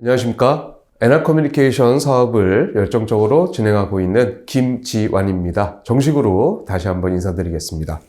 안녕하십니까? NR커뮤니케이션 사업을 열정적으로 진행하고 있는 김지완입니다. 정식으로 다시 한번 인사드리겠습니다.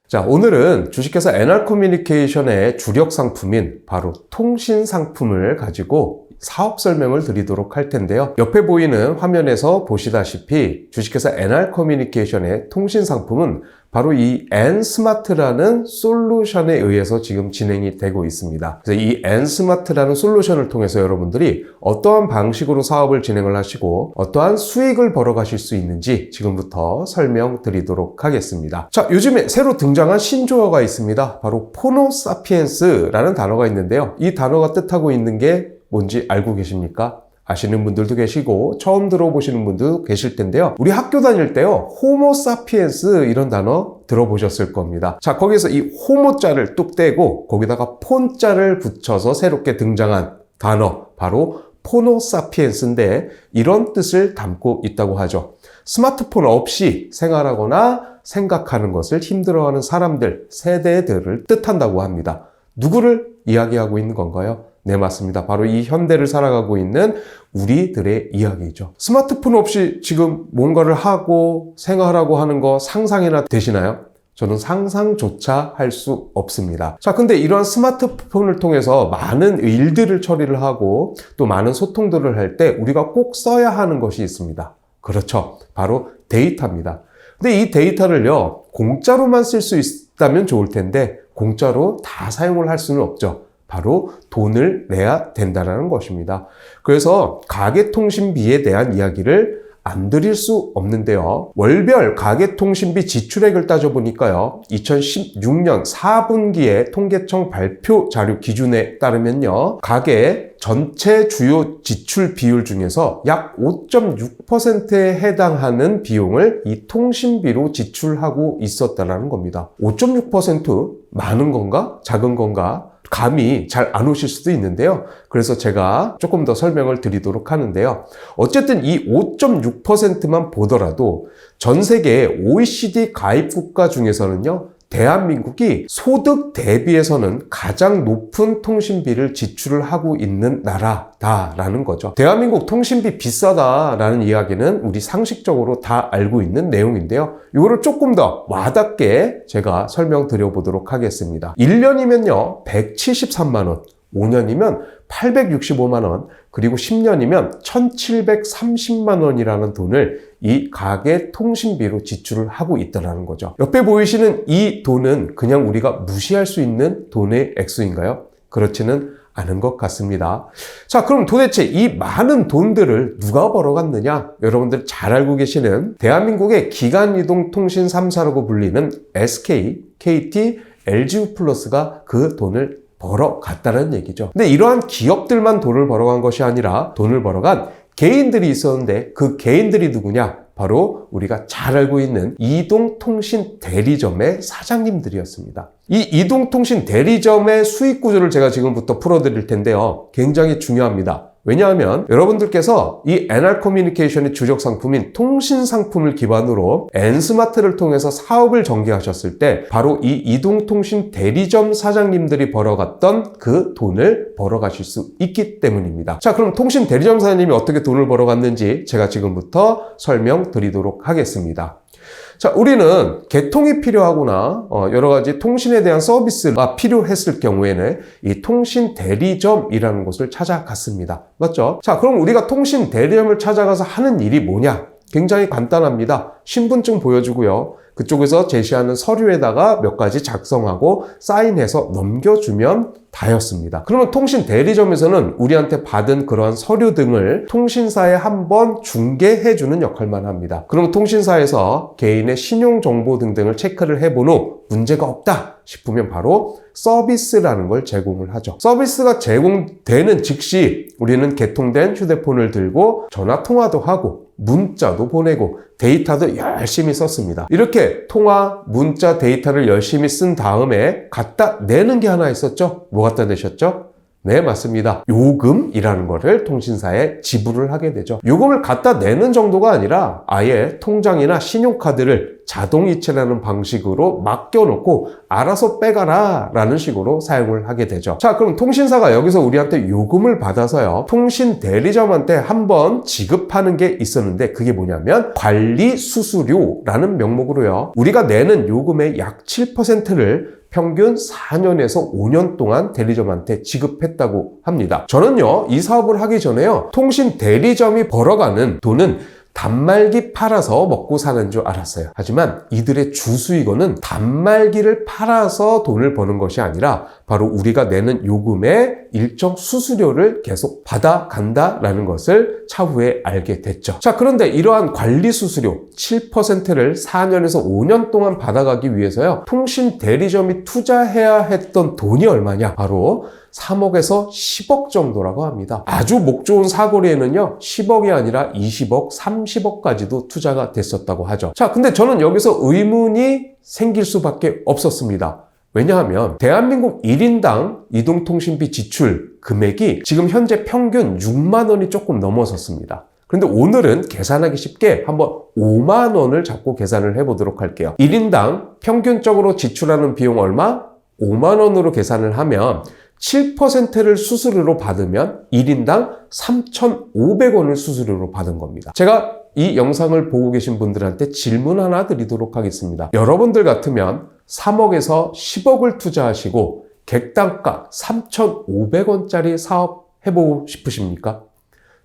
자, 오늘은 주식회사 NR커뮤니케이션의 주력 상품인 바로 통신 상품을 가지고 사업 설명을 드리도록 할 텐데요. 옆에 보이는 화면에서 보시다시피 주식회사 NR커뮤니케이션의 통신 상품은 바로 이 N스마트라는 솔루션에 의해서 지금 진행이 되고 있습니다. 그래서 이 N스마트라는 솔루션을 통해서 여러분들이 어떠한 방식으로 사업을 진행을 하시고 어떠한 수익을 벌어가실 수 있는지 지금부터 설명드리도록 하겠습니다. 자, 요즘에 새로 등장한 신조어가 있습니다. 바로 포노사피엔스라는 단어가 있는데요. 이 단어가 뜻하고 있는 게 뭔지 알고 계십니까? 아시는 분들도 계시고 처음 들어보시는 분들도 계실 텐데요. 우리 학교 다닐 때요, 호모사피엔스 이런 단어 들어보셨을 겁니다. 자, 거기서 이 호모자를 뚝 떼고 거기다가 폰자를 붙여서 새롭게 등장한 단어, 바로 포노사피엔스인데 이런 뜻을 담고 있다고 하죠. 스마트폰 없이 생활하거나 생각하는 것을 힘들어하는 사람들, 세대들을 뜻한다고 합니다. 누구를 이야기하고 있는 건가요? 네, 맞습니다. 바로 이 현대를 살아가고 있는 우리들의 이야기죠. 스마트폰 없이 지금 뭔가를 하고 생활하고 하는 거 상상이나 되시나요? 저는 상상조차 할 수 없습니다. 자, 근데 이러한 스마트폰을 통해서 많은 일들을 처리를 하고 또 많은 소통들을 할 때 우리가 꼭 써야 하는 것이 있습니다. 그렇죠. 바로 데이터입니다. 근데 이 데이터를요, 공짜로만 쓸 수 있다면 좋을 텐데 공짜로 다 사용을 할 수는 없죠. 바로 돈을 내야 된다는 것입니다. 그래서 가계통신비에 대한 이야기를 안 드릴 수 없는데요. 월별 가계통신비 지출액을 따져보니까요. 2016년 4분기에 통계청 발표 자료 기준에 따르면요. 가계 전체 주요 지출 비율 중에서 약 5.6%에 해당하는 비용을 이 통신비로 지출하고 있었다는 겁니다. 5.6% 많은 건가? 작은 건가? 감이 잘 안 오실 수도 있는데요. 그래서 제가 조금 더 설명을 드리도록 하는데요. 어쨌든 이 5.6%만 보더라도 전 세계 OECD 가입 국가 중에서는요, 대한민국이 소득 대비해서는 가장 높은 통신비를 지출을 하고 있는 나라다라는 거죠. 대한민국 통신비 비싸다라는 이야기는 우리 상식적으로 다 알고 있는 내용인데요. 이거를 조금 더 와닿게 제가 설명드려 보도록 하겠습니다. 1년이면요 173만 원, 5년이면 865만 원, 그리고 10년이면 1730만 원이라는 돈을 이 가계 통신비로 지출을 하고 있다는 거죠. 옆에 보이시는 이 돈은 그냥 우리가 무시할 수 있는 돈의 액수인가요? 그렇지는 않은 것 같습니다. 자, 그럼 도대체 이 많은 돈들을 누가 벌어갔느냐? 여러분들 잘 알고 계시는 대한민국의 기간이동통신 3사라고 불리는 SK, KT, LG우플러스가 그 돈을 벌어갔다는 얘기죠. 근데 이러한 기업들만 돈을 벌어간 것이 아니라 돈을 벌어간 개인들이 있었는데 그 개인들이 누구냐? 바로 우리가 잘 알고 있는 이동통신 대리점의 사장님들이었습니다. 이 이동통신 대리점의 수익 구조를 제가 지금부터 풀어드릴 텐데요. 굉장히 중요합니다. 왜냐하면 여러분들께서 이 NR커뮤니케이션의 주력 상품인 통신 상품을 기반으로 N스마트를 통해서 사업을 전개하셨을 때 바로 이 이동통신 대리점 사장님들이 벌어갔던 그 돈을 벌어가실 수 있기 때문입니다. 자, 그럼 통신 대리점 사장님이 어떻게 돈을 벌어갔는지 제가 지금부터 설명드리도록 하겠습니다. 자, 우리는 개통이 필요하거나 여러 가지 통신에 대한 서비스가 필요했을 경우에는 이 통신 대리점이라는 곳을 찾아갔습니다. 맞죠? 자, 그럼 우리가 통신 대리점을 찾아가서 하는 일이 뭐냐? 굉장히 간단합니다. 신분증 보여주고요. 그쪽에서 제시하는 서류에다가 몇 가지 작성하고 사인해서 넘겨주면 다였습니다. 그러면 통신 대리점에서는 우리한테 받은 그러한 서류 등을 통신사에 한번 중개해주는 역할만 합니다. 그럼 통신사에서 개인의 신용정보 등등을 체크를 해본 후 문제가 없다 싶으면 바로 서비스라는 걸 제공을 하죠. 서비스가 제공되는 즉시 우리는 개통된 휴대폰을 들고 전화 통화도 하고 문자도 보내고 데이터도 열심히 썼습니다. 이렇게 통화, 문자, 데이터를 열심히 쓴 다음에 갖다 내는 게 하나 있었죠? 뭐 갖다 내셨죠? 네, 맞습니다. 요금이라는 거를 통신사에 지불을 하게 되죠. 요금을 갖다 내는 정도가 아니라 아예 통장이나 신용카드를 자동이체라는 방식으로 맡겨놓고 알아서 빼가라 라는 식으로 사용을 하게 되죠. 자, 그럼 통신사가 여기서 우리한테 요금을 받아서요, 통신 대리점한테 한번 지급하는 게 있었는데, 그게 뭐냐면 관리 수수료라는 명목으로요, 우리가 내는 요금의 약 7%를 평균 4년에서 5년 동안 대리점한테 지급했다고 합니다. 저는요, 이 사업을 하기 전에요, 통신 대리점이 벌어가는 돈은 단말기 팔아서 먹고 사는 줄 알았어요. 하지만 이들의 주수익원은 단말기를 팔아서 돈을 버는 것이 아니라 바로 우리가 내는 요금의 일정 수수료를 계속 받아간다라는 것을 차후에 알게 됐죠. 자, 그런데 이러한 관리 수수료 7%를 4년에서 5년 동안 받아가기 위해서요, 통신 대리점이 투자해야 했던 돈이 얼마냐? 바로 3억에서 10억 정도라고 합니다. 아주 목 좋은 사거리에는요, 10억이 아니라 20억, 30억까지도 투자가 됐었다고 하죠. 자, 근데 저는 여기서 의문이 생길 수밖에 없었습니다. 왜냐하면 대한민국 1인당 이동통신비 지출 금액이 지금 현재 평균 6만 원이 조금 넘어섰습니다. 그런데 오늘은 계산하기 쉽게 한번 5만 원을 잡고 계산을 해보도록 할게요. 1인당 평균적으로 지출하는 비용 얼마? 5만 원으로 계산을 하면 7%를 수수료로 받으면 1인당 3,500원을 수수료로 받은 겁니다. 제가 이 영상을 보고 계신 분들한테 질문 하나 드리도록 하겠습니다. 여러분들 같으면 3억에서 10억을 투자하시고 객단가 3,500원짜리 사업 해보고 싶으십니까?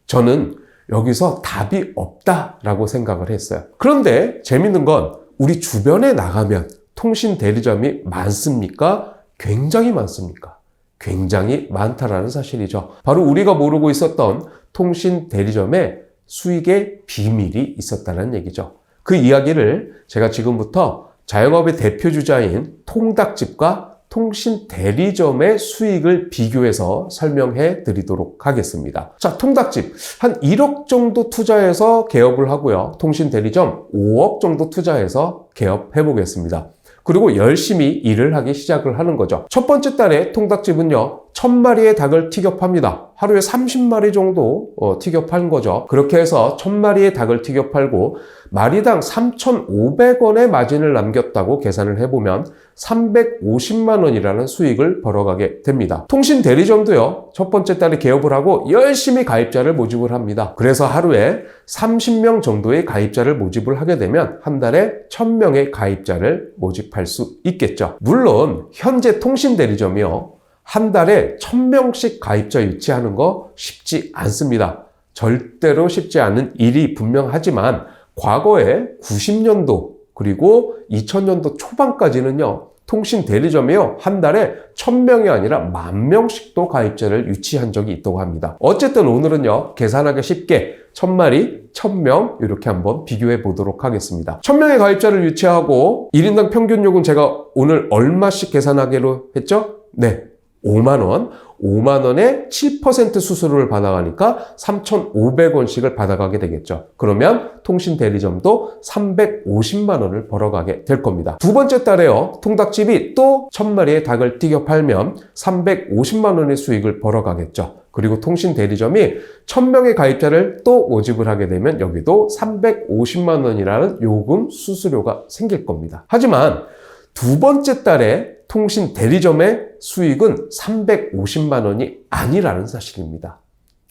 저는 여기서 답이 없다라고 생각을 했어요. 그런데 재밌는 건 우리 주변에 나가면 통신 대리점이 많습니까? 굉장히 많습니까? 굉장히 많다라는 사실이죠. 바로 우리가 모르고 있었던 통신 대리점의 수익의 비밀이 있었다는 얘기죠. 그 이야기를 제가 지금부터 자영업의 대표주자인 통닭집과 통신 대리점의 수익을 비교해서 설명해 드리도록 하겠습니다. 자, 통닭집 한 1억 정도 투자해서 개업을 하고요, 통신 대리점 5억 정도 투자해서 개업해 보겠습니다. 그리고 열심히 일을 하기 시작을 하는 거죠. 첫 번째 달에 통닭집은요, 1000마리의 닭을 튀겨 팝니다. 하루에 30마리 정도 튀겨 파는 거죠. 그렇게 해서 1000마리의 닭을 튀겨 팔고 마리당 3,500원의 마진을 남겼다고 계산을 해보면 350만 원이라는 수익을 벌어가게 됩니다. 통신 대리점도요, 첫 번째 달에 개업을 하고 열심히 가입자를 모집을 합니다. 그래서 하루에 30명 정도의 가입자를 모집을 하게 되면 한 달에 1000명의 가입자를 모집할 수 있겠죠. 물론 현재 통신 대리점이요, 한 달에 1000명씩 가입자 유치하는 거 쉽지 않습니다. 절대로 쉽지 않은 일이 분명하지만 과거에 90년도 그리고 2000년도 초반까지는요, 통신 대리점이요, 한 달에 1000명이 아니라 10,000명씩도 가입자를 유치한 적이 있다고 합니다. 어쨌든 오늘은요, 계산하기 쉽게 1000마리, 1000명 이렇게 한번 비교해 보도록 하겠습니다. 1000명의 가입자를 유치하고 1인당 평균 요금 제가 오늘 얼마씩 계산하기로 했죠? 네, 5만 원. 5만 원에 7% 수수료를 받아가니까 3,500원씩을 받아가게 되겠죠. 그러면 통신 대리점도 350만 원을 벌어가게 될 겁니다. 두 번째 달에요, 통닭집이 또 1000마리의 닭을 튀겨 팔면 350만 원의 수익을 벌어가겠죠. 그리고 통신 대리점이 1000명의 가입자를 또 모집을 하게 되면 여기도 350만 원이라는 요금 수수료가 생길 겁니다. 하지만 두 번째 달에 통신 대리점의 수익은 350만 원이 아니라는 사실입니다.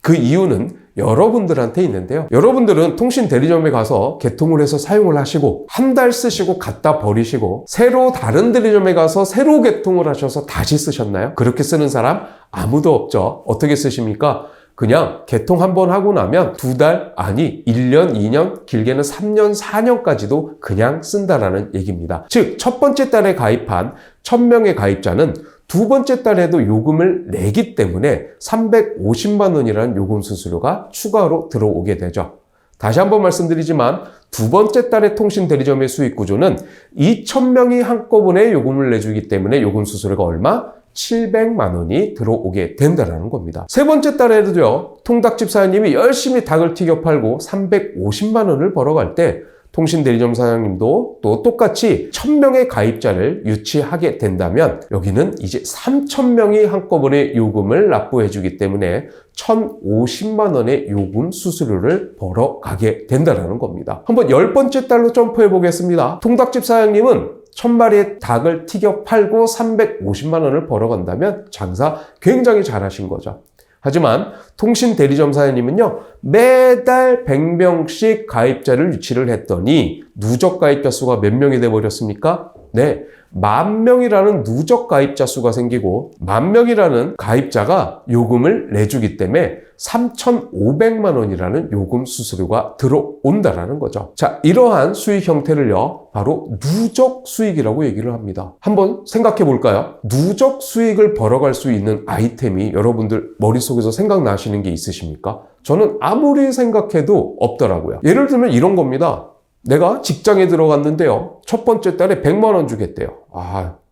그 이유는 여러분들한테 있는데요. 여러분들은 통신 대리점에 가서 개통을 해서 사용을 하시고 한 달 쓰시고 갖다 버리시고 새로 다른 대리점에 가서 새로 개통을 하셔서 다시 쓰셨나요? 그렇게 쓰는 사람 아무도 없죠. 어떻게 쓰십니까? 그냥 개통 한번 하고 나면 2달, 아니 1년, 2년, 길게는 3년, 4년까지도 그냥 쓴다라는 얘기입니다. 즉, 첫 번째 달에 가입한 1000명의 가입자는 두 번째 달에도 요금을 내기 때문에 350만 원이라는 요금 수수료가 추가로 들어오게 되죠. 다시 한번 말씀드리지만 두 번째 달의 통신 대리점의 수익 구조는 2,000명이 한꺼번에 요금을 내주기 때문에 요금 수수료가 얼마? 700만 원이 들어오게 된다는 겁니다. 세 번째 달에도요, 통닭집 사장님이 열심히 닭을 튀겨 팔고 350만 원을 벌어갈 때 통신대리점 사장님도 또 똑같이 1000명의 가입자를 유치하게 된다면 여기는 이제 3000명이 한꺼번에 요금을 납부해 주기 때문에 1050만 원의 요금 수수료를 벌어가게 된다는 겁니다. 한번 10번째 달로 점프해 보겠습니다. 통닭집 사장님은 1000마리의 닭을 튀겨 팔고 350만 원을 벌어간다면 장사 굉장히 잘하신 거죠. 하지만 통신대리점 사장님은요, 매달 100명씩 가입자를 유치를 했더니 누적 가입자 수가 몇 명이 돼버렸습니까? 네, 10,000명이라는 누적 가입자 수가 생기고 10,000명이라는 가입자가 요금을 내주기 때문에 3,500만 원이라는 요금 수수료가 들어온다라는 거죠. 자, 이러한 수익 형태를요, 바로 누적 수익이라고 얘기를 합니다. 한번 생각해 볼까요? 누적 수익을 벌어갈 수 있는 아이템이 여러분들 머릿속에서 생각나시는 게 있으십니까? 저는 아무리 생각해도 없더라고요. 예를 들면 이런 겁니다. 내가 직장에 들어갔는데요, 첫 번째 달에 100만 원 주겠대요.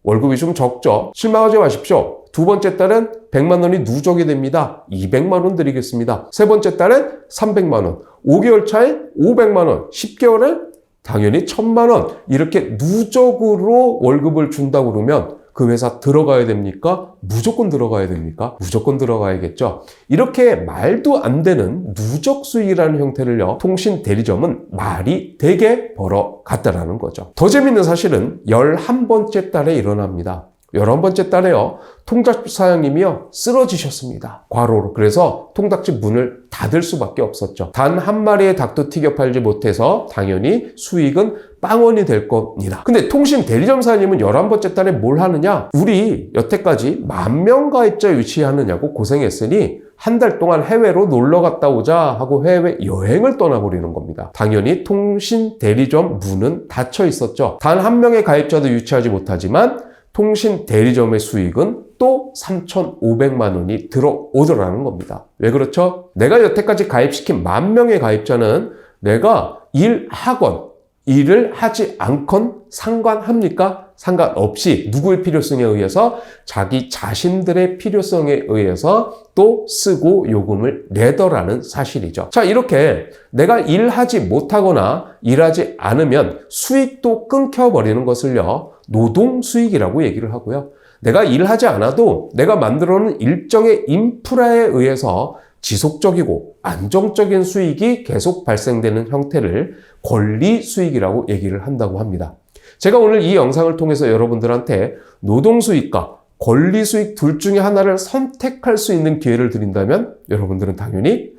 월급이 좀 적죠? 실망하지 마십시오. 두 번째 달은 100만 원이 누적이 됩니다. 200만 원 드리겠습니다. 세 번째 달은 300만 원. 5개월 차에 500만 원. 10개월은 당연히 1000만 원. 이렇게 누적으로 월급을 준다고 그러면 그 회사 들어가야 됩니까? 무조건 들어가야 됩니까? 무조건 들어가야겠죠. 이렇게 말도 안 되는 누적 수익이라는 형태를요, 통신 대리점은 말이 되게 벌어갔다라는 거죠. 더 재밌는 사실은 11번째 달에 일어납니다. 11번째 달에요, 통닭집 사장님이요, 쓰러지셨습니다. 과로로. 그래서 통닭집 문을 닫을 수밖에 없었죠. 단 한 마리의 닭도 튀겨 팔지 못해서 당연히 수익은 빵원이 될 겁니다. 근데 통신 대리점 사장님은 11번째 달에 뭘 하느냐? 우리 여태까지 10,000명 가입자 유치하느냐고 고생했으니 한 달 동안 해외로 놀러 갔다 오자 하고 해외 여행을 떠나버리는 겁니다. 당연히 통신 대리점 문은 닫혀 있었죠. 단 한 명의 가입자도 유치하지 못하지만 통신 대리점의 수익은 또 3,500만 원이 들어오더라는 겁니다. 왜 그렇죠? 내가 여태까지 가입시킨 10,000명의 가입자는 내가 일을 하지 않건 상관합니까? 상관없이 누구의 필요성에 의해서 자기 자신들의 필요성에 의해서 또 쓰고 요금을 내더라는 사실이죠. 자, 이렇게 내가 일하지 못하거나 일하지 않으면 수익도 끊겨버리는 것을요, 노동 수익이라고 얘기를 하고요. 내가 일하지 않아도 내가 만들어 놓은 일정의 인프라에 의해서 지속적이고 안정적인 수익이 계속 발생되는 형태를 권리 수익이라고 얘기를 한다고 합니다. 제가 오늘 이 영상을 통해서 여러분들한테 노동 수익과 권리 수익 둘 중에 하나를 선택할 수 있는 기회를 드린다면 여러분들은 당연히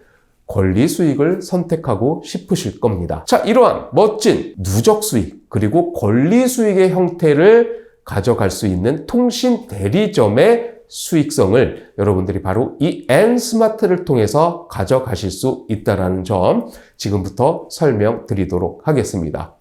권리 수익을 선택하고 싶으실 겁니다. 자, 이러한 멋진 누적 수익 그리고 권리 수익의 형태를 가져갈 수 있는 통신 대리점의 수익성을 여러분들이 바로 이 N스마트를 통해서 가져가실 수 있다는 점 지금부터 설명드리도록 하겠습니다.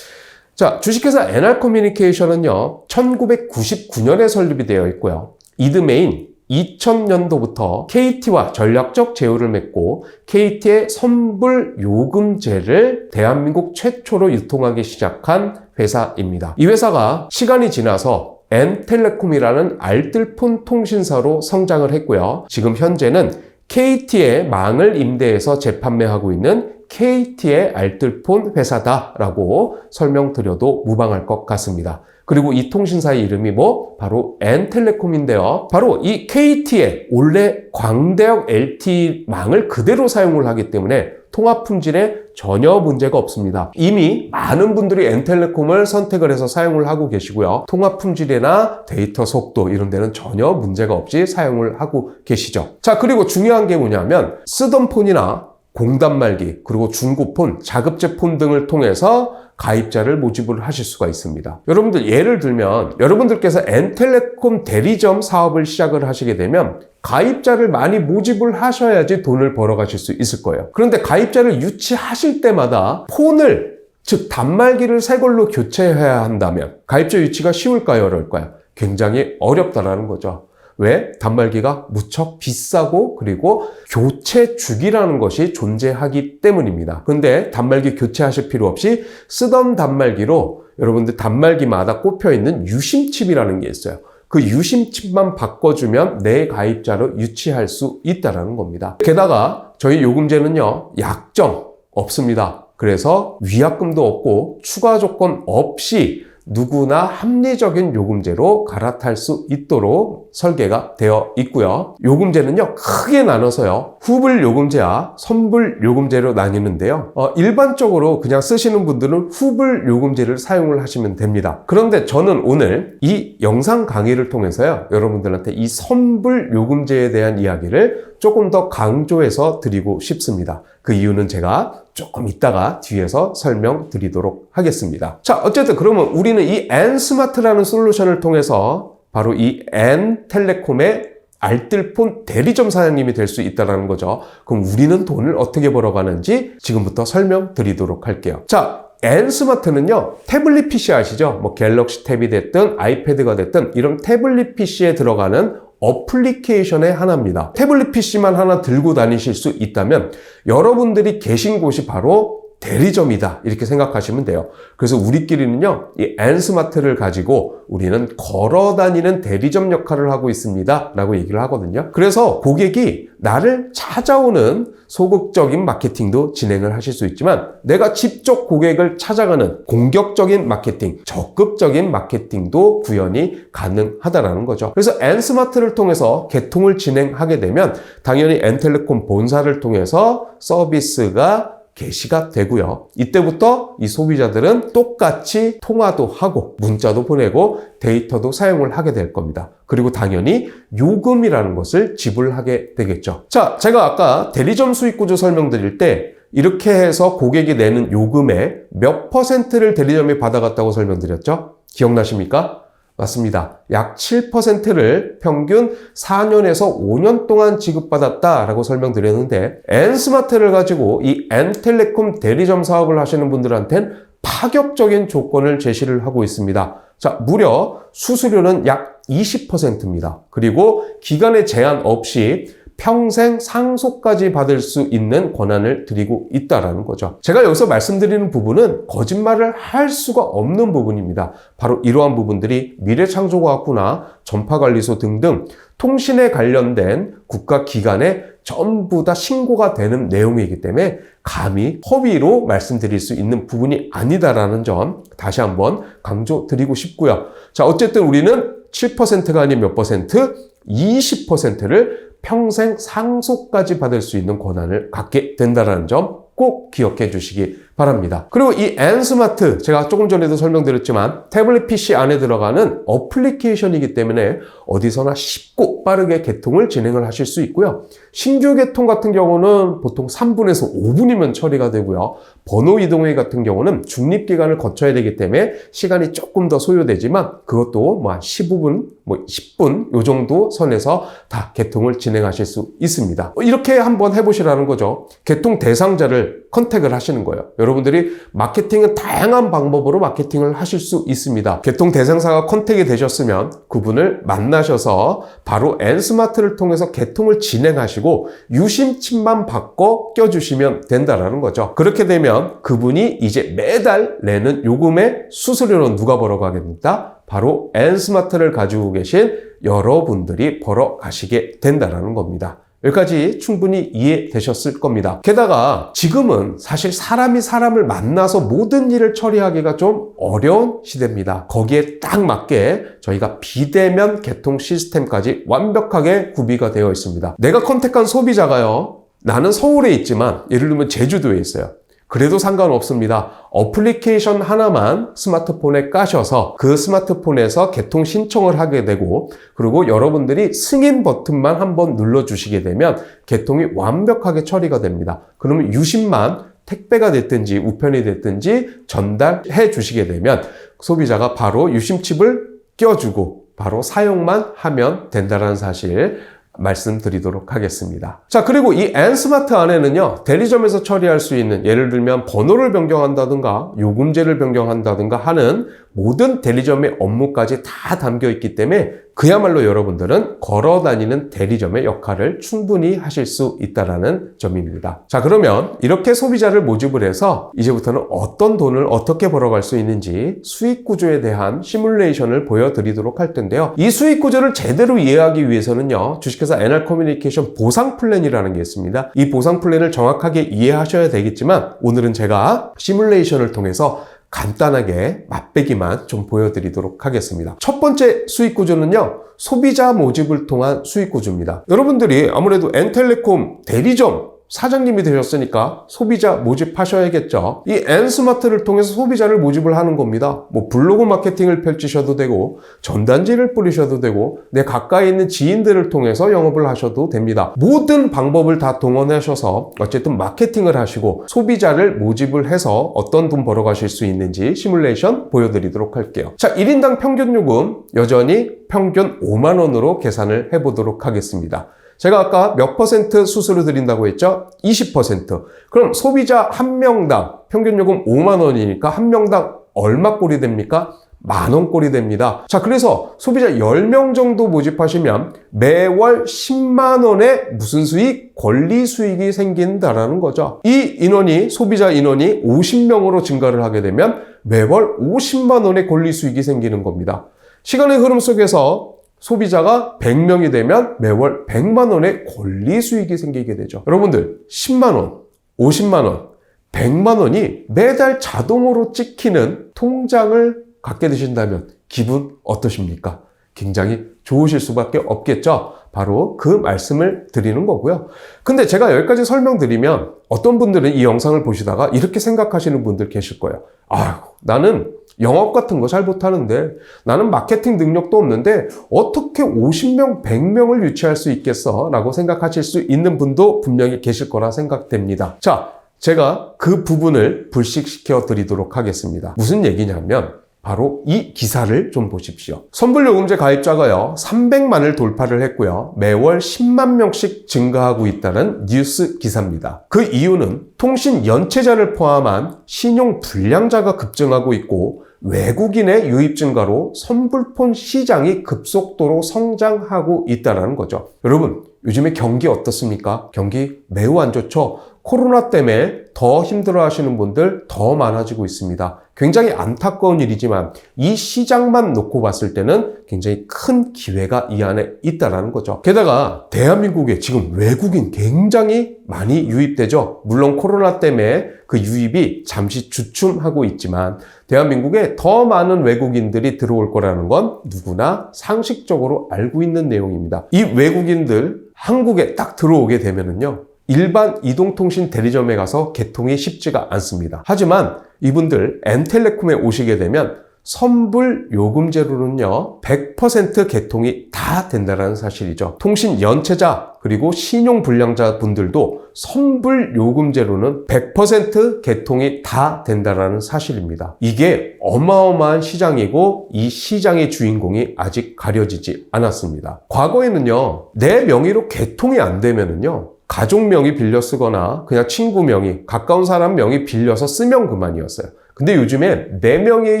자, 주식회사 NR커뮤니케이션은요, 1999년에 설립이 되어 있고요. 이듬해인 2000년도부터 KT와 전략적 제휴를 맺고 KT의 선불 요금제를 대한민국 최초로 유통하기 시작한 회사입니다. 이 회사가 시간이 지나서 N텔레콤이라는 알뜰폰 통신사로 성장을 했고요. 지금 현재는 KT의 망을 임대해서 재판매하고 있는 KT의 알뜰폰 회사다라고 설명드려도 무방할 것 같습니다. 그리고 이 통신사의 이름이 바로 N텔레콤인데요. 바로 이 KT의 원래 광대역 LTE망을 그대로 사용을 하기 때문에 통합 품질에 전혀 문제가 없습니다. 이미 많은 분들이 N텔레콤을 선택을 해서 사용을 하고 계시고요. 통합 품질이나 데이터 속도 이런 데는 전혀 문제가 없이 사용을 하고 계시죠. 자, 그리고 중요한 게 뭐냐면 쓰던 폰이나 공단말기, 그리고 중고폰, 자급제 폰 등을 통해서 가입자를 모집을 하실 수가 있습니다. 여러분들 예를 들면 여러분들께서 N텔레콤 대리점 사업을 시작을 하시게 되면 가입자를 많이 모집을 하셔야지 돈을 벌어가실 수 있을 거예요. 그런데 가입자를 유치하실 때마다 폰을, 즉 단말기를 새 걸로 교체해야 한다면 가입자 유치가 쉬울까요? 어려울까요? 굉장히 어렵다라는 거죠. 왜? 단말기가 무척 비싸고 그리고 교체 주기라는 것이 존재하기 때문입니다. 그런데 단말기 교체하실 필요 없이 쓰던 단말기로 여러분들 단말기마다 꼽혀있는 유심칩이라는 게 있어요. 그 유심칩만 바꿔주면 내 가입자로 유치할 수 있다는 겁니다. 게다가 저희 요금제는요, 약정 없습니다. 그래서 위약금도 없고 추가 조건 없이 누구나 합리적인 요금제로 갈아탈 수 있도록 설계가 되어 있고요. 요금제는요, 크게 나눠서요, 후불 요금제와 선불 요금제로 나뉘는데요. 일반적으로 그냥 쓰시는 분들은 후불 요금제를 사용을 하시면 됩니다. 그런데 저는 오늘 이 영상 강의를 통해서요, 여러분들한테 이 선불 요금제에 대한 이야기를 조금 더 강조해서 드리고 싶습니다. 그 이유는 제가 조금 이따가 뒤에서 설명드리도록 하겠습니다. 자, 어쨌든 그러면 우리는 이 N스마트라는 솔루션을 통해서 바로 이 N텔레콤의 알뜰폰 대리점 사장님이 될 수 있다는 거죠. 그럼 우리는 돈을 어떻게 벌어가는지 지금부터 설명드리도록 할게요. 자, N스마트는요, 태블릿 PC 아시죠? 뭐 갤럭시 탭이 됐든 아이패드가 됐든 이런 태블릿 PC에 들어가는 어플리케이션의 하나입니다. 태블릿 PC만 하나 들고 다니실 수 있다면 여러분들이 계신 곳이 바로 대리점이다, 이렇게 생각하시면 돼요. 그래서 우리끼리는요, 이 N스마트를 가지고 우리는 걸어 다니는 대리점 역할을 하고 있습니다 라고 얘기를 하거든요. 그래서 고객이 나를 찾아오는 소극적인 마케팅도 진행을 하실 수 있지만, 내가 직접 고객을 찾아가는 공격적인 마케팅, 적극적인 마케팅도 구현이 가능하다라는 거죠. 그래서 N스마트를 통해서 개통을 진행하게 되면 당연히 N텔레콤 본사를 통해서 서비스가 개시가 되고요. 이때부터 이 소비자들은 똑같이 통화도 하고 문자도 보내고 데이터도 사용을 하게 될 겁니다. 그리고 당연히 요금이라는 것을 지불하게 되겠죠. 자, 제가 아까 대리점 수익구조 설명드릴 때 이렇게 해서 고객이 내는 요금의 몇 %를 대리점이 받아갔다고 설명드렸죠? 기억나십니까? 맞습니다. 약 7%를 평균 4년에서 5년 동안 지급받았다라고 설명드렸는데, N스마트를 가지고 이 N텔레콤 대리점 사업을 하시는 분들한테는 파격적인 조건을 제시를 하고 있습니다. 자, 무려 수수료는 약 20%입니다. 그리고 기간의 제한 없이 평생 상속까지 받을 수 있는 권한을 드리고 있다는 거죠. 제가 여기서 말씀드리는 부분은 거짓말을 할 수가 없는 부분입니다. 바로 이러한 부분들이 미래창조과학부나 전파관리소 등등 통신에 관련된 국가기관에 전부 다 신고가 되는 내용이기 때문에 감히 허위로 말씀드릴 수 있는 부분이 아니다라는 점 다시 한번 강조드리고 싶고요. 자, 어쨌든 우리는 7%가 아닌 몇 %? 20%를 평생 상속까지 받을 수 있는 권한을 갖게 된다는 점 꼭 기억해 주시기 바랍니다. 그리고 이 N스마트, 제가 조금 전에도 설명드렸지만 태블릿 PC 안에 들어가는 어플리케이션이기 때문에 어디서나 쉽고 빠르게 개통을 진행을 하실 수 있고요. 신규 개통 같은 경우는 보통 3분에서 5분이면 처리가 되고요. 번호 이동회 같은 경우는 중립기간을 거쳐야 되기 때문에 시간이 조금 더 소요되지만 그것도 뭐 한 15분, 10분 요 정도 선에서 다 개통을 진행하실 수 있습니다. 이렇게 한번 해보시라는 거죠. 개통 대상자를 컨택을 하시는 거예요. 여러분들이 마케팅은 다양한 방법으로 마케팅을 하실 수 있습니다. 개통 대상자가 컨택이 되셨으면 그분을 만나셔서 바로 N스마트를 통해서 개통을 진행하시고 유심칩만 바꿔 껴주시면 된다는 거죠. 그렇게 되면 그분이 이제 매달 내는 요금의 수수료는 누가 벌어가겠습니까? 바로 N스마트를 가지고 계신 여러분들이 벌어가시게 된다는 겁니다. 여기까지 충분히 이해되셨을 겁니다. 게다가 지금은 사실 사람이 사람을 만나서 모든 일을 처리하기가 좀 어려운 시대입니다. 거기에 딱 맞게 저희가 비대면 개통 시스템까지 완벽하게 구비가 되어 있습니다. 내가 컨택한 소비자가요, 나는 서울에 있지만 예를 들면 제주도에 있어요. 그래도 상관없습니다. 어플리케이션 하나만 스마트폰에 까셔서 그 스마트폰에서 개통 신청을 하게 되고, 그리고 여러분들이 승인 버튼만 한번 눌러주시게 되면 개통이 완벽하게 처리가 됩니다. 그러면 유심만 택배가 됐든지 우편이 됐든지 전달해 주시게 되면 소비자가 바로 유심칩을 껴주고 바로 사용만 하면 된다는 사실 말씀드리도록 하겠습니다. 자, 그리고 이 N스마트 안에는요, 대리점에서 처리할 수 있는, 예를 들면 번호를 변경한다든가 요금제를 변경한다든가 하는 모든 대리점의 업무까지 다 담겨 있기 때문에 그야말로 여러분들은 걸어 다니는 대리점의 역할을 충분히 하실 수 있다는 점입니다. 자, 그러면 이렇게 소비자를 모집을 해서 이제부터는 어떤 돈을 어떻게 벌어갈 수 있는지 수익 구조에 대한 시뮬레이션을 보여드리도록 할 텐데요. 이 수익 구조를 제대로 이해하기 위해서는요, 주식회사 NR커뮤니케이션 보상 플랜이라는 게 있습니다. 이 보상 플랜을 정확하게 이해하셔야 되겠지만 오늘은 제가 시뮬레이션을 통해서 간단하게 맛배기만 좀 보여드리도록 하겠습니다. 첫 번째 수익 구조는요, 소비자 모집을 통한 수익 구조입니다. 여러분들이 아무래도 N텔레콤 대리점 사장님이 되셨으니까 소비자 모집하셔야겠죠. 이 N스마트를 통해서 소비자를 모집을 하는 겁니다. 뭐 블로그 마케팅을 펼치셔도 되고 전단지를 뿌리셔도 되고 내 가까이 있는 지인들을 통해서 영업을 하셔도 됩니다. 모든 방법을 다 동원하셔서 어쨌든 마케팅을 하시고 소비자를 모집을 해서 어떤 돈 벌어가실 수 있는지 시뮬레이션 보여드리도록 할게요. 자, 1인당 평균 요금 여전히 평균 5만 원으로 계산을 해보도록 하겠습니다. 제가 아까 몇 퍼센트 수수료 드린다고 했죠? 20%. 그럼 소비자 한 명당 평균 요금 5만 원이니까 한 명당 얼마 꼴이 됩니까? 만 원 꼴이 됩니다. 자, 그래서 소비자 10명 정도 모집하시면 매월 10만 원의 무슨 수익? 권리 수익이 생긴다라는 거죠. 이 인원이, 소비자 인원이 50명으로 증가를 하게 되면 매월 50만 원의 권리 수익이 생기는 겁니다. 시간의 흐름 속에서 소비자가 100명이 되면 매월 100만 원의 권리 수익이 생기게 되죠. 여러분들 10만 원, 50만 원, 100만 원이 매달 자동으로 찍히는 통장을 갖게 되신다면 기분 어떠십니까? 굉장히 좋으실 수밖에 없겠죠. 바로 그 말씀을 드리는 거고요. 근데 제가 여기까지 설명드리면 어떤 분들은 이 영상을 보시다가 이렇게 생각하시는 분들 계실 거예요. 아유, 나는 영업 같은 거 잘 못하는데, 나는 마케팅 능력도 없는데 어떻게 50명, 100명을 유치할 수 있겠어? 라고 생각하실 수 있는 분도 분명히 계실 거라 생각됩니다. 자, 제가 그 부분을 불식시켜 드리도록 하겠습니다. 무슨 얘기냐면 바로 이 기사를 좀 보십시오. 선불요금제 가입자가요 300만을 돌파를 했고요, 매월 10만 명씩 증가하고 있다는 뉴스 기사입니다. 그 이유는 통신 연체자를 포함한 신용 불량자가 급증하고 있고 외국인의 유입 증가로 선불폰 시장이 급속도로 성장하고 있다는 거죠. 여러분, 요즘에 경기 어떻습니까? 경기 매우 안 좋죠? 코로나 때문에 더 힘들어 하시는 분들 더 많아지고 있습니다. 굉장히 안타까운 일이지만 이 시장만 놓고 봤을 때는 굉장히 큰 기회가 이 안에 있다는 거죠. 게다가 대한민국에 지금 외국인 굉장히 많이 유입되죠. 물론 코로나 때문에 그 유입이 잠시 주춤하고 있지만 대한민국에 더 많은 외국인들이 들어올 거라는 건 누구나 상식적으로 알고 있는 내용입니다. 이 외국인들 한국에 딱 들어오게 되면은요, 일반 이동통신 대리점에 가서 개통이 쉽지가 않습니다. 하지만 이분들 N텔레콤에 오시게 되면 선불요금제로는요 100% 개통이 다 된다는 사실이죠. 통신 연체자 그리고 신용불량자 분들도 선불요금제로는 100% 개통이 다 된다는 사실입니다. 이게 어마어마한 시장이고 이 시장의 주인공이 아직 가려지지 않았습니다. 과거에는요 내 명의로 개통이 안 되면은요 가족 명의 빌려 쓰거나 그냥 친구 명의, 가까운 사람 명의 빌려서 쓰면 그만이었어요. 근데 요즘엔 내 명의의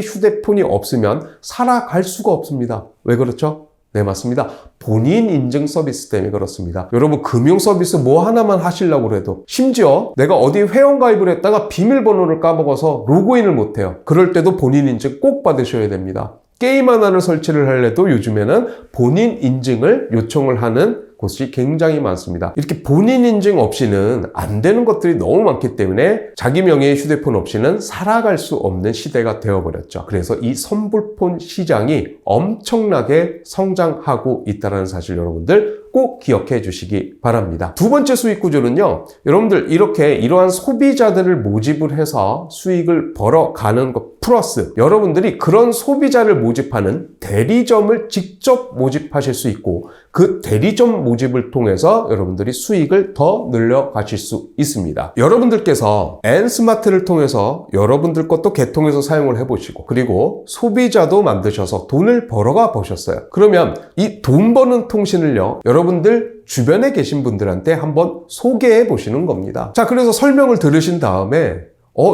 휴대폰이 없으면 살아갈 수가 없습니다. 왜 그렇죠? 네, 맞습니다. 본인 인증 서비스 때문에 그렇습니다. 여러분, 금융 서비스 뭐 하나만 하시려고 해도, 심지어 내가 어디 회원가입을 했다가 비밀번호를 까먹어서 로그인을 못해요. 그럴 때도 본인 인증 꼭 받으셔야 됩니다. 게임 하나를 설치를 하려도 요즘에는 본인 인증을 요청을 하는 곳이 굉장히 많습니다. 이렇게 본인 인증 없이는 안 되는 것들이 너무 많기 때문에 자기 명의의 휴대폰 없이는 살아갈 수 없는 시대가 되어버렸죠. 그래서 이 선불폰 시장이 엄청나게 성장하고 있다는 사실 여러분들 꼭 기억해 주시기 바랍니다. 두 번째 수익 구조는요, 여러분들 이렇게 이러한 소비자들을 모집을 해서 수익을 벌어가는 것 플러스 여러분들이 그런 소비자를 모집하는 대리점을 직접 모집하실 수 있고 그 대리점 모집을 통해서 여러분들이 수익을 더 늘려가실 수 있습니다. 여러분들께서 N스마트를 통해서 여러분들 것도 개통해서 사용을 해보시고 그리고 소비자도 만드셔서 돈을 벌어가 보셨어요. 그러면 이 돈 버는 통신을요, 여러분들 주변에 계신 분들한테 한번 소개해 보시는 겁니다. 자, 그래서 설명을 들으신 다음에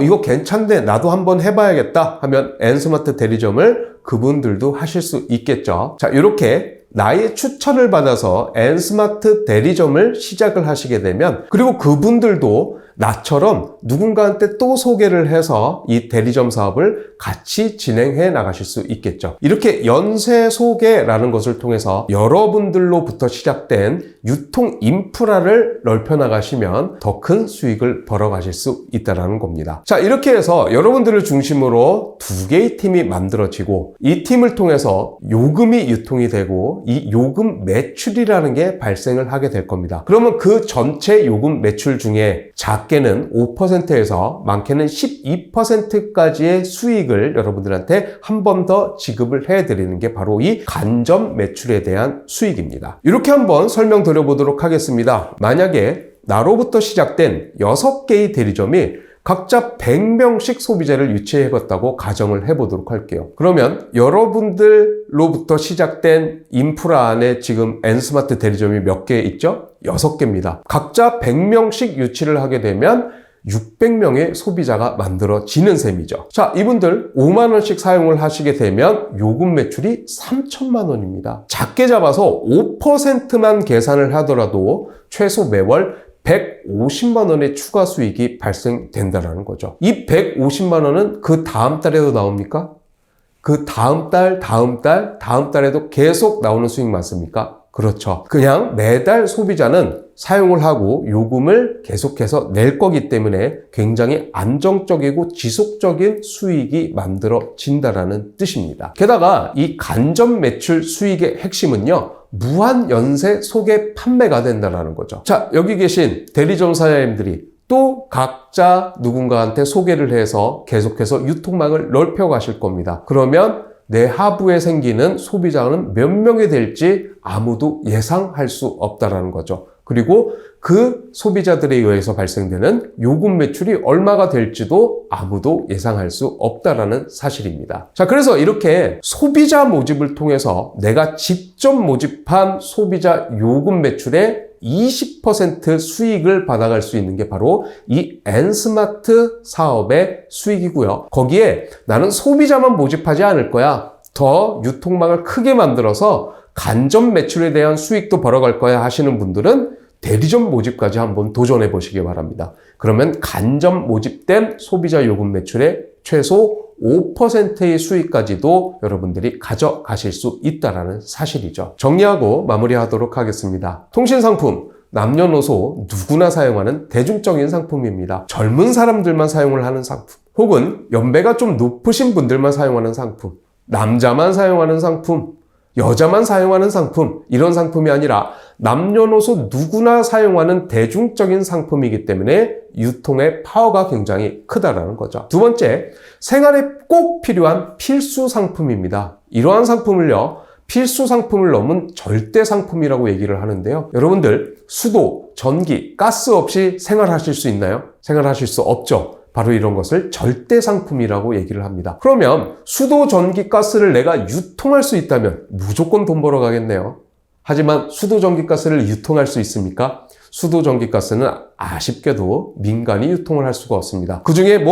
이거 괜찮네, 나도 한번 해봐야겠다 하면 N스마트 대리점을 그분들도 하실 수 있겠죠. 자, 이렇게 나의 추천을 받아서 N스마트 대리점을 시작을 하시게 되면, 그리고 그분들도 나처럼 누군가한테 또 소개를 해서 이 대리점 사업을 같이 진행해 나가실 수 있겠죠. 이렇게 연쇄 소개라는 것을 통해서 여러분들로부터 시작된 유통 인프라를 넓혀 나가시면 더 큰 수익을 벌어 가실 수 있다는 겁니다. 자, 이렇게 해서 여러분들을 중심으로 두 개의 팀이 만들어지고, 이 팀을 통해서 요금이 유통이 되고 이 요금 매출이라는 게 발생을 하게 될 겁니다. 그러면 그 전체 요금 매출 중에 작게는 5%에서 많게는 12%까지의 수익을 여러분들한테 한 번 더 지급을 해드리는 게 바로 이 간접 매출에 대한 수익입니다. 이렇게 한번 설명드려 보도록 하겠습니다. 만약에 나로부터 시작된 6개의 대리점이 각자 100명씩 소비자를 유치해봤다고 가정을 해보도록 할게요. 그러면 여러분들로부터 시작된 인프라 안에 지금 N스마트 대리점이 몇 개 있죠? 6개입니다. 각자 100명씩 유치를 하게 되면 600명의 소비자가 만들어지는 셈이죠. 자, 이분들 5만 원씩 사용을 하시게 되면 요금 매출이 3천만 원입니다. 작게 잡아서 5%만 계산을 하더라도 최소 매월 150만 원의 추가 수익이 발생된다는 거죠. 이 150만 원은 그 다음 달에도 나옵니까? 그 다음 달, 다음 달에도 계속 나오는 수익 맞습니까? 그렇죠. 그냥 매달 소비자는 사용을 하고 요금을 계속해서 낼 거기 때문에 굉장히 안정적이고 지속적인 수익이 만들어진다는 뜻입니다. 게다가 이 간접 매출 수익의 핵심은요, 무한 연쇄 소개 판매가 된다는 거죠. 자, 여기 계신 대리점 사장님들이 또 각자 누군가한테 소개를 해서 계속해서 유통망을 넓혀 가실 겁니다. 그러면 내 하부에 생기는 소비자는 몇 명이 될지 아무도 예상할 수 없다는 거죠. 그리고 그 소비자들에 의해서 발생되는 요금 매출이 얼마가 될지도 아무도 예상할 수 없다는 사실입니다. 자, 그래서 이렇게 소비자 모집을 통해서 내가 직접 모집한 소비자 요금 매출의 20% 수익을 받아갈 수 있는 게 바로 이 N스마트 사업의 수익이고요. 거기에 나는 소비자만 모집하지 않을 거야. 더 유통망을 크게 만들어서 간접 매출에 대한 수익도 벌어갈 거야 하시는 분들은 대리점 모집까지 한번 도전해 보시기 바랍니다. 그러면 간접 모집된 소비자 요금 매출의 최소 5%의 수익까지도 여러분들이 가져가실 수 있다는 사실이죠. 정리하고 마무리하도록 하겠습니다. 통신상품, 남녀노소 누구나 사용하는 대중적인 상품입니다. 젊은 사람들만 사용을 하는 상품, 혹은 연배가 좀 높으신 분들만 사용하는 상품, 남자만 사용하는 상품, 여자만 사용하는 상품, 이런 상품이 아니라 남녀노소 누구나 사용하는 대중적인 상품이기 때문에 유통의 파워가 굉장히 크다라는 거죠. 두 번째, 생활에 꼭 필요한 필수 상품입니다. 이러한 상품을요, 필수 상품을 넘은 절대 상품이라고 얘기를 하는데요. 여러분들, 수도, 전기, 가스 없이 생활하실 수 있나요? 생활하실 수 없죠. 바로 이런 것을 절대 상품이라고 얘기를 합니다. 그러면 수도, 전기, 가스를 내가 유통할 수 있다면 무조건 돈 벌어 가겠네요. 하지만 수도, 전기, 가스를 유통할 수 있습니까? 수도, 전기, 가스는 아쉽게도 민간이 유통을 할 수가 없습니다. 그 중에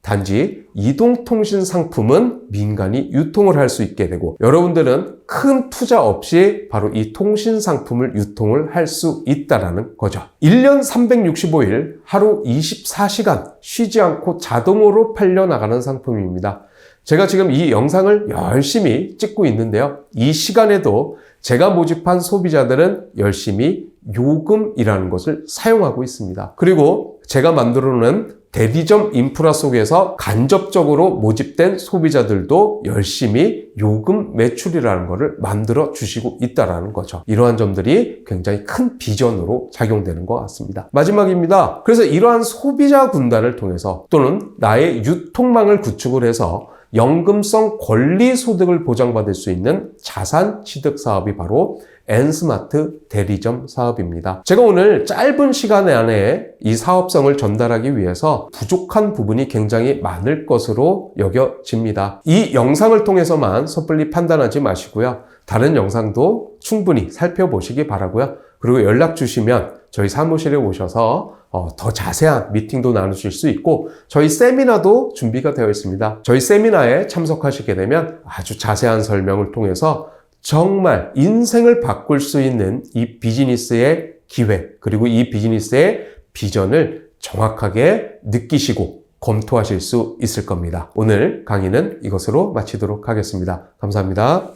단지 이동통신 상품은 민간이 유통을 할 수 있게 되고, 여러분들은 큰 투자 없이 바로 이 통신 상품을 유통을 할 수 있다는 거죠. 1년 365일 하루 24시간 쉬지 않고 자동으로 팔려나가는 상품입니다. 제가 지금 이 영상을 열심히 찍고 있는데요. 이 시간에도 제가 모집한 소비자들은 열심히 요금이라는 것을 사용하고 있습니다. 그리고 제가 만들어 놓은 대리점 인프라 속에서 간접적으로 모집된 소비자들도 열심히 요금 매출이라는 것을 만들어 주시고 있다는 거죠. 이러한 점들이 굉장히 큰 비전으로 작용되는 것 같습니다. 마지막입니다. 그래서 이러한 소비자 군단을 통해서 또는 나의 유통망을 구축을 해서 연금성 권리 소득을 보장받을 수 있는 자산 취득 사업이 바로 N스마트 대리점 사업입니다. 제가 오늘 짧은 시간 안에 이 사업성을 전달하기 위해서 부족한 부분이 굉장히 많을 것으로 여겨집니다. 이 영상을 통해서만 섣불리 판단하지 마시고요. 다른 영상도 충분히 살펴보시기 바라고요. 그리고 연락 주시면 저희 사무실에 오셔서 더 자세한 미팅도 나누실 수 있고 저희 세미나도 준비가 되어 있습니다. 저희 세미나에 참석하시게 되면 아주 자세한 설명을 통해서 정말 인생을 바꿀 수 있는 이 비즈니스의 기회 그리고 이 비즈니스의 비전을 정확하게 느끼시고 검토하실 수 있을 겁니다. 오늘 강의는 이것으로 마치도록 하겠습니다. 감사합니다.